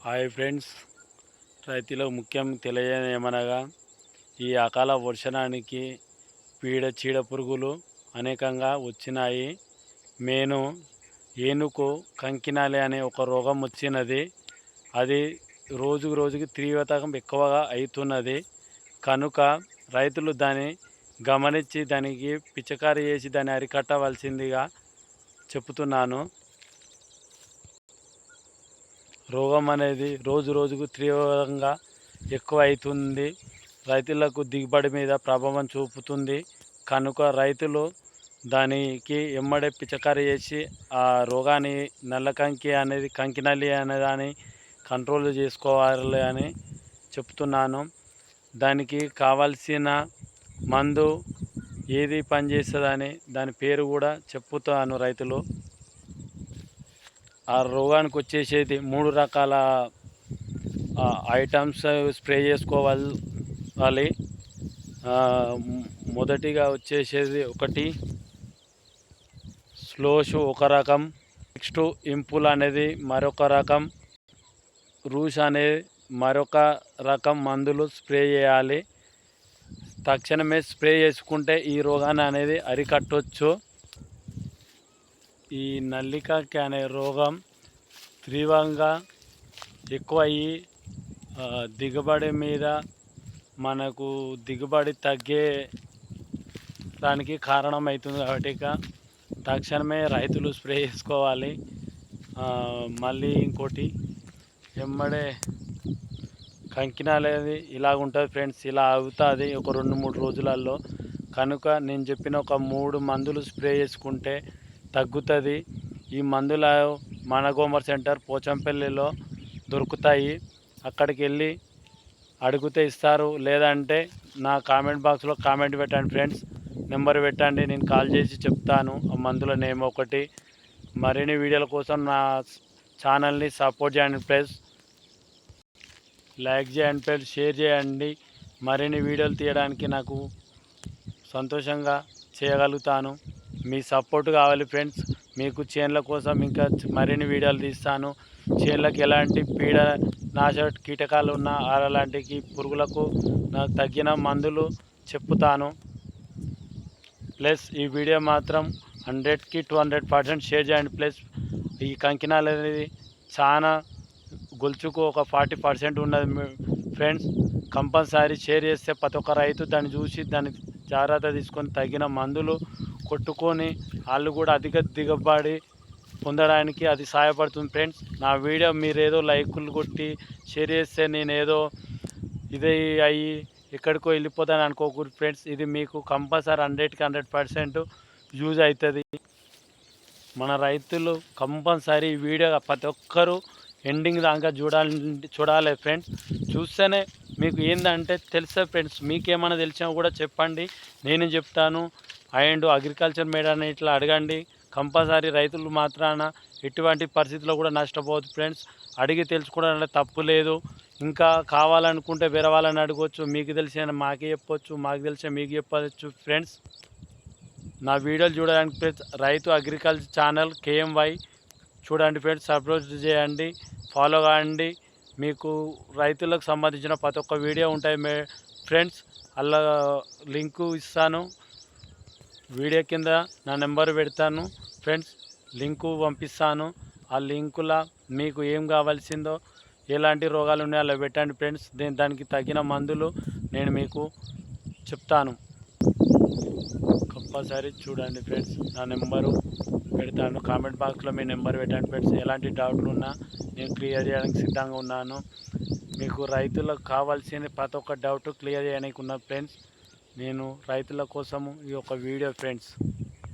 Hi friends, రైతులకు ముఖ్యం తెలియజేయమనగా ఈ అకాల వర్షానికి చీడ పురుగులు అనేకంగా వచ్చినాయి. మేను ఏనుకు కంకినాలి అనే ఒక రోగం వచ్చినది. అది రోజుకు తీవ్రత ఎక్కువగా అవుతున్నది. కనుక రైతులు దాన్ని గమనించి దానికి పిచికారీ చేసి దాన్ని అరికట్టవలసిందిగా చెప్తున్నాను. రోగం అనేది రోజుకు తీవ్రంగా ఎక్కువ అవుతుంది. రైతులకు దిగుబడి మీద ప్రభావం చూపుతుంది. కనుక రైతులు దానికి ఎమ్మడే పిచికారీ చేసి ఆ రోగాన్ని కంకినల్లి అనే దాన్ని కంట్రోల్ చేసుకోవాలి అని చెప్తున్నాను. దానికి కావాల్సిన మందు ఏది పనిచేస్తుందని దాని పేరు కూడా చెప్తాను. రైతులు ఆ రోగానికి వచ్చేసేది 3 రకాల ఐటమ్స్ స్ప్రే చేసుకోవాలి. మొదటిగా వచ్చేసేది ఒకటి స్లోష్ ఒక రకం, నెక్స్ట్ ఇంపుల్ అనేది మరొక రకం, రూష్ అనేది మరొక రకం మందులు స్ప్రే చేయాలి. తక్షణమే స్ప్రే చేసుకుంటే ఈ రోగాన్ని అనేది అరికట్టవచ్చు. ఈ నల్లికాకి అనే రోగం తీవ్రంగా ఎక్కువ అయ్యి దిగుబడి మీద మనకు దిగుబడి తగ్గే దానికి కారణమవుతుంది. కాబట్టి తక్షణమే రైతులు స్ప్రే చేసుకోవాలి. మళ్ళీ ఇంకోటి ఎమ్మడే కంకినాలేది ఇలాగ ఉంటుంది ఫ్రెండ్స్. ఇలా అవుతుంది ఒక 2-3 రోజులలో. కనుక నేను చెప్పిన ఒక 3 మందులు స్ప్రే చేసుకుంటే తగ్గుతుంది. ఈ మందులు మన గోమర్ సెంటర్ పోచంపల్లిలో దొరుకుతాయి. అక్కడికి వెళ్ళి అడిగితే ఇస్తారు. లేదంటే నా కామెంట్ బాక్స్లో కామెంట్ పెట్టండి ఫ్రెండ్స్, నెంబర్ పెట్టండి, నేను కాల్ చేసి చెప్తాను ఆ మందుల నేమ్ ఒకటి. మరిన్ని వీడియోల కోసం నా ఛానల్ని సపోర్ట్ చేయండి ప్లీజ్. లైక్ చేయండి ప్లీజ్, షేర్ చేయండి. మరిన్ని వీడియోలు తీయడానికి నాకు సంతోషంగా చేయగలుగుతాను. మీ సపోర్ట్ కావాలి ఫ్రెండ్స్. మీకు చేన్ల కోసం ఇంకా మరిన్ని వీడియోలు తీస్తాను. చేన్లకు ఎలాంటి పీడ నాశ కీటకాలు ఉన్నా అలాంటి పురుగులకు నాకు తగ్గిన మందులు చెప్తాను. ప్లస్ ఈ వీడియో మాత్రం 100కి 200% షేర్ చేయండి ప్లస్. ఈ కంకినాలు అనేది చాలా గొలుచుకు ఒక 40% ఉన్నది ఫ్రెండ్స్. కంపల్సరీ షేర్ చేస్తే ప్రతి ఒక్క రైతు దాన్ని చూసి దానికి జాగ్రత్త తీసుకొని తగిన మందులు కొట్టుకొని వాళ్ళు కూడా అధిక దిగుబడి పొందడానికి అది సహాయపడుతుంది ఫ్రెండ్స్. నా వీడియో మీరు ఏదో లైకులు కొట్టి షేర్ చేస్తే నేను ఏదో ఇదే అయ్యి ఎక్కడికో వెళ్ళిపోతాను అనుకోకూడదు ఫ్రెండ్స్. ఇది మీకు కంపల్సరీ 100కి 100% యూజ్ అవుతుంది. మన రైతులు కంపల్సరీ ఈ వీడియో ప్రతి ఒక్కరూ ఎండింగ్ దాకా చూడాలి ఫ్రెండ్స్. చూస్తేనే మీకు ఏంటంటే తెలుస్తుంది ఫ్రెండ్స్. మీకేమైనా తెలిసినా కూడా చెప్పండి, నేను చెప్తాను. అండ్ అగ్రికల్చర్ మేడాన్ని ఇట్లా అడగండి. కంపల్సరీ రైతులు మాత్రాన ఎటువంటి పరిస్థితుల్లో కూడా నష్టపోవద్దు ఫ్రెండ్స్. అడిగి తెలుసుకోవడం తప్పు లేదు. ఇంకా కావాలనుకుంటే వేరే వాళ్ళని అడగవచ్చు. మీకు తెలిసిన మాకే చెప్పవచ్చు, మాకు తెలిసిన మీకు చెప్పవచ్చు ఫ్రెండ్స్. నా వీడియోలు చూడడానికి ఫ్రెండ్స్ రైతు అగ్రికల్చర్ ఛానల్ KMY చూడండి ఫ్రెండ్స్. సబ్స్క్రైబ్ చేయండి, ఫాలో కాండి. మీకు రైతులకు సంబంధించిన ప్రతి ఒక్క వీడియో ఉంటాయి ఫ్రెండ్స్. అలా లింకు ఇస్తాను, వీడియో కింద నా నెంబర్ పెడతాను ఫ్రెండ్స్. లింకు పంపిస్తాను. ఆ లింకులో మీకు ఏం కావాల్సిందో ఎలాంటి రోగాలు ఉన్నాయో అలా పెట్టండి ఫ్రెండ్స్. దానికి తగిన మందులు నేను మీకు చెప్తాను. కంపల్సరీ చూడండి ఫ్రెండ్స్. నా నెంబరు పెడతాను, కామెంట్ బాక్స్లో మీ నెంబర్ పెట్టండి ఫ్రెండ్స్. ఎలాంటి డౌట్లు ఉన్నా నేను క్లియర్ చేయడానికి సిద్ధంగా ఉన్నాను. మీకు రైతులకు కావాల్సిన ప్రతి ఒక్క డౌట్ క్లియర్ చేయడానికి ఉన్న ఫ్రెండ్స్. నేను రైతుల కోసము ఈ యొక్క వీడియో ఫ్రెండ్స్.